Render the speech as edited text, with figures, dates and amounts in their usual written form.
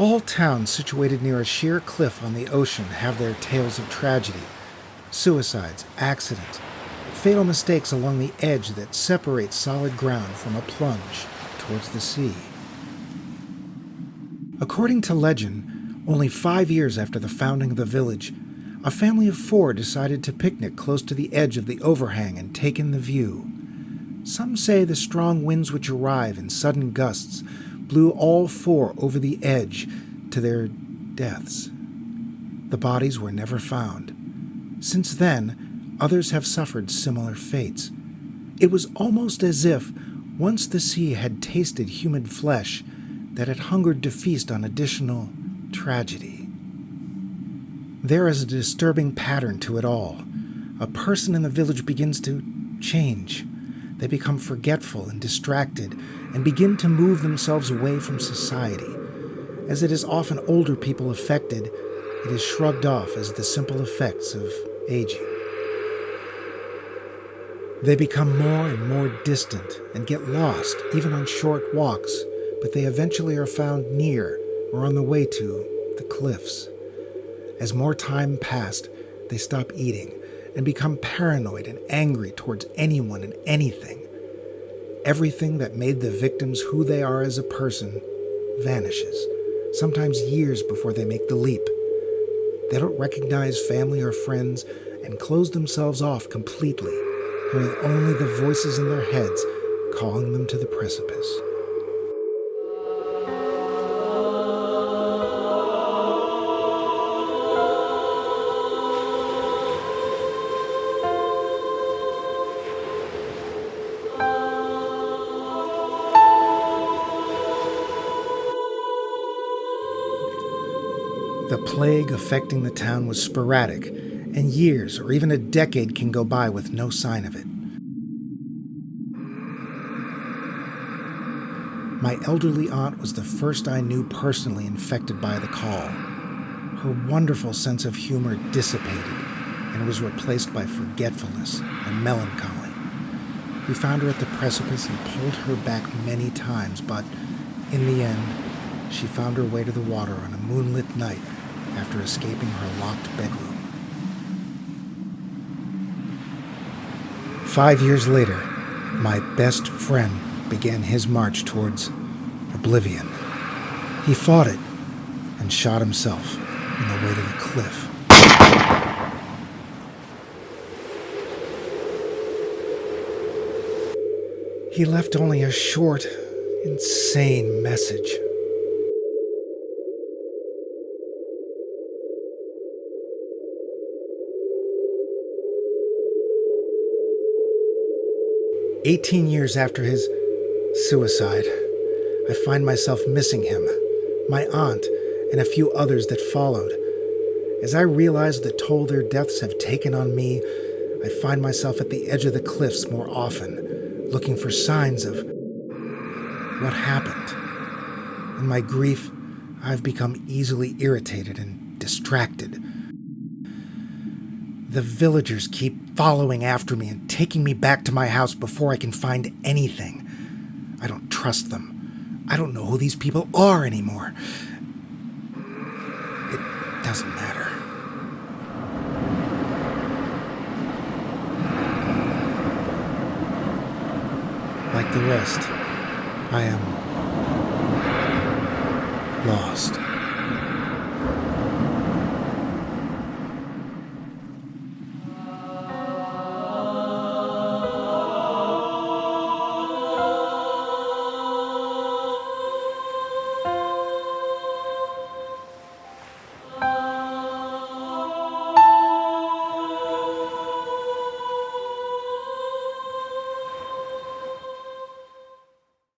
All towns situated near a sheer cliff on the ocean have their tales of tragedy, suicides, accidents, fatal mistakes along the edge that separates solid ground from a plunge towards the sea. According to legend, only 5 years after the founding of the village, a family of 4 decided to picnic close to the edge of the overhang and take in the view. Some say the strong winds which arrive in sudden gusts blew all 4 over the edge to their deaths. The bodies were never found. Since then, others have suffered similar fates. It was almost as if, once the sea had tasted human flesh, that it hungered to feast on additional tragedy. There is a disturbing pattern to it all. A person in the village begins to change. They become forgetful and distracted and begin to move themselves away from society. As it is often older people affected, it is shrugged off as the simple effects of aging. They become more and more distant and get lost, even on short walks, but they eventually are found near or on the way to the cliffs. As more time passed, they stop eating and become paranoid and angry towards anyone and anything. Everything that made the victims who they are as a person vanishes, sometimes years before they make the leap. They don't recognize family or friends and close themselves off completely, hearing only the voices in their heads calling them to the precipice. The plague affecting the town was sporadic, and years or even a decade can go by with no sign of it. My elderly aunt was the first I knew personally infected by the call. Her wonderful sense of humor dissipated, and was replaced by forgetfulness and melancholy. We found her at the precipice and pulled her back many times, but in the end, she found her way to the water on a moonlit night after escaping her locked bedroom. 5 years later, my best friend began his march towards oblivion. He fought it and shot himself on the way to the cliff. He left only a short, insane message. "18 years after his suicide, I find myself missing him, my aunt, and a few others that followed. As I realize the toll their deaths have taken on me, I find myself at the edge of the cliffs more often, looking for signs of what happened. In my grief, I've become easily irritated and distracted. The villagers keep following after me and taking me back to my house before I can find anything. I don't trust them. I don't know who these people are anymore. It doesn't matter. Like the rest, I am lost."